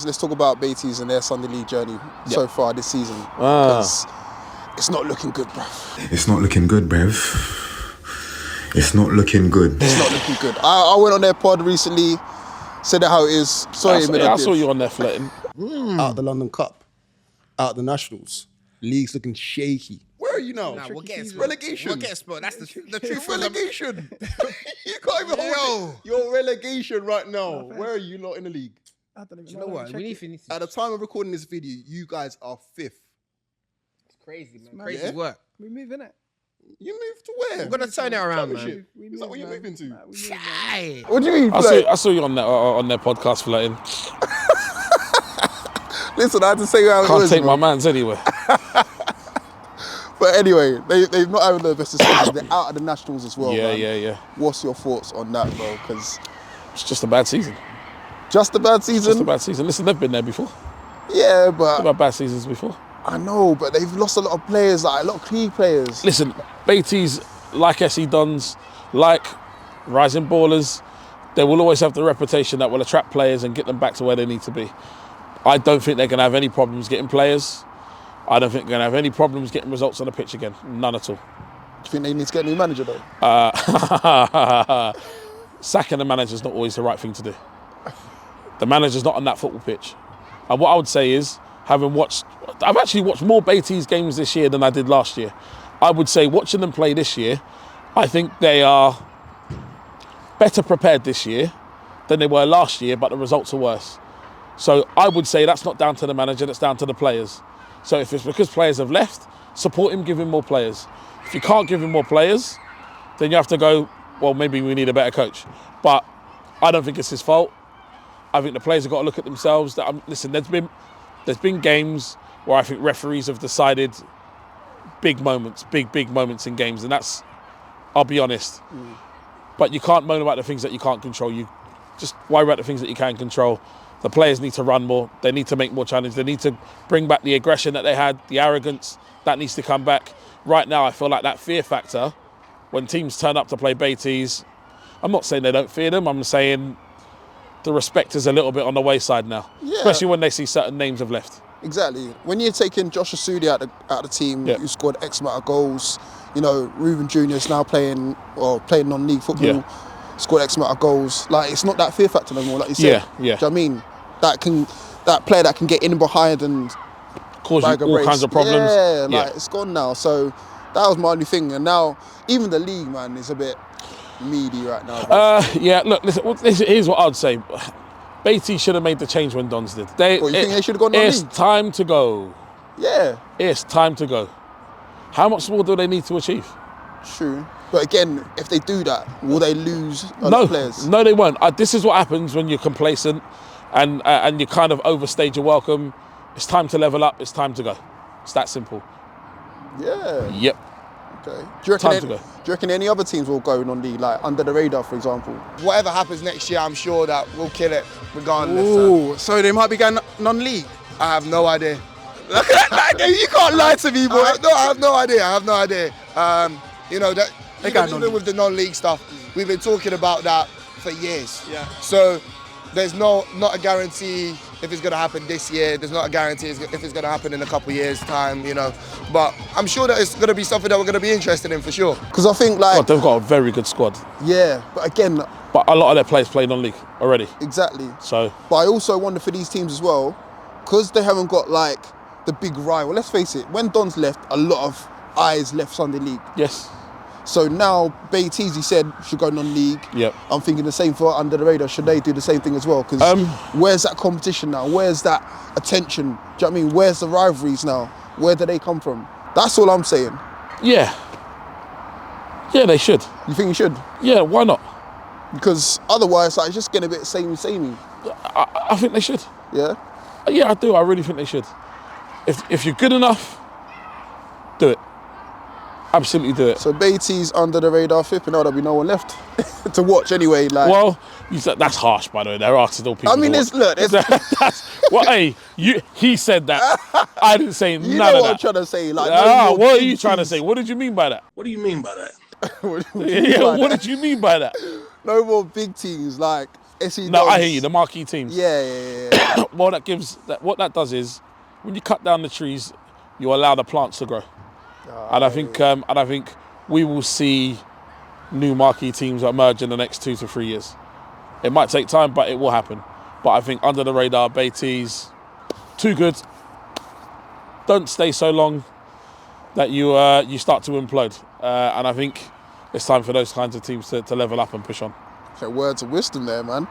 Let's talk about Baiteze and their Sunday League journey so far this season. Because it's not looking good, bruv. It's not looking good, bruv. It's not looking good. It's not looking good. I went on their pod recently, said it how it is. Sorry, I saw you on there flirting. Out the London Cup, out the Nationals, league's looking shaky. Where are you now? Nah, we'll get relegation. We'll get spot. That's the truth. Relegation. You can't even hold it. You're relegation right now. Where are you not in the league? I don't even know what. We need to. At the time of recording this video, you guys are 5th. It's crazy, man. Crazy work. We move in it. You moved to where? We're gonna turn it around, man. Is that what you're moving to? What do you mean? I saw you on their podcast flirting. Listen, I had to say how it was. Can't take my man's anywhere. But anyway, they've not having the best of seasons. They're out of the Nationals as well, man. Yeah. What's your thoughts on that, bro? Because it's just a bad season. just a bad season? Just a bad season. Listen, they've been there before. Yeah, but... They've had bad seasons before. I know, but they've lost a lot of players, like a lot of key players. Listen, Baitize, like SE Dons, like Rising Ballers, they will always have the reputation that will attract players and get them back to where they need to be. I don't think they're going to have any problems getting players. I don't think they're going to have any problems getting results on the pitch again. None at all. Do you think they need to get a new manager, though? Sacking the manager's not always the right thing to do. The manager's not on that football pitch. And what I would say is, I've actually watched more Baitize games this year than I did last year. I would say watching them play this year, I think they are better prepared this year than they were last year, but the results are worse. So I would say that's not down to the manager, that's down to the players. So if it's because players have left, support him, give him more players. If you can't give him more players, then you have to go, well, maybe we need a better coach. But I don't think it's his fault. I think the players have got to look at themselves. Listen, there's been games where I think referees have decided big moments in games, and that's, I'll be honest. But you can't moan about the things that you can't control. You just worry about the things that you can control. The players need to run more. They need to make more challenge. They need to bring back the aggression that they had, the arrogance, that needs to come back. Right now, I feel like that fear factor, when teams turn up to play Baitize, I'm not saying they don't fear them, I'm saying the respect is a little bit on the wayside now, especially when they see certain names have left. Exactly. When you're taking Josh Asudi out the team, who scored X amount of goals, you know, Ruben Jr. is now playing non-league football, scored X amount of goals. Like, it's not that fear factor no more, like you said. Yeah. Do you know what I mean? That player that can get in behind and cause you all kinds of problems. Yeah, it's gone now. So that was my only thing. And now even the league, man, is a bit meaty right now. Look, listen, here's what I'd say. Baitize should have made the change when Dons did. You think they should have gone non-league? It's time to go. Yeah. It's time to go. How much more do they need to achieve? True. But again, if they do that, will they lose other players? No, they won't. This is what happens when you're complacent and you kind of overstayed your welcome. It's time to level up. It's time to go. It's that simple. Yeah. Yep. Okay. Do you reckon any other teams will go non-league, like under the radar, for example? Whatever happens next year, I'm sure that we'll kill it regardless. Ooh, so they might be going non-league? I have no idea. Look at that, you can't lie to me, boy. I have no idea. You know, that even with the non-league stuff, we've been talking about that for years. Yeah. So there's not a guarantee if it's going to happen this year. There's not a guarantee if it's going to happen in a couple of years' time, you know. But I'm sure that it's going to be something that we're going to be interested in for sure. Because I think, like... they've got a very good squad. Yeah, but again... But a lot of their players play non-league already. Exactly. So... But I also wonder for these teams as well, because they haven't got, like, the big rival. Let's face it, when Don's left, a lot of eyes left Sunday League. Yes. So now Baiteze said should go non-league. Yep. I'm thinking the same for under the radar. Should they do the same thing as well? Because where's that competition now? Where's that attention? Do you know what I mean? Where's the rivalries now? Where do they come from? That's all I'm saying. Yeah. Yeah, they should. You think you should? Yeah, why not? Because otherwise, like, it's just getting a bit samey. I think they should. Yeah? Yeah, I do. I really think they should. If you're good enough, do it. Absolutely do it. So Baiteze under the radar, flipping out, there'll be no one left to watch anyway. Like, well, that's harsh, by the way. There are still people. I mean, he said that. I didn't say none of that. You know what I'm trying to say. Like, what are you trying to say? What did you mean by that? What do you mean by that? What did you mean by that? No more big teams. Like, No, I hear you. The marquee teams. Yeah. Well, what that does is, when you cut down the trees, you allow the plants to grow. And I think we will see new marquee teams emerge in the next 2 to 3 years. It might take time, but it will happen. But I think under the radar, Baitize, too good. Don't stay so long that you start to implode. And I think it's time for those kinds of teams to level up and push on. Okay, words of wisdom there, man.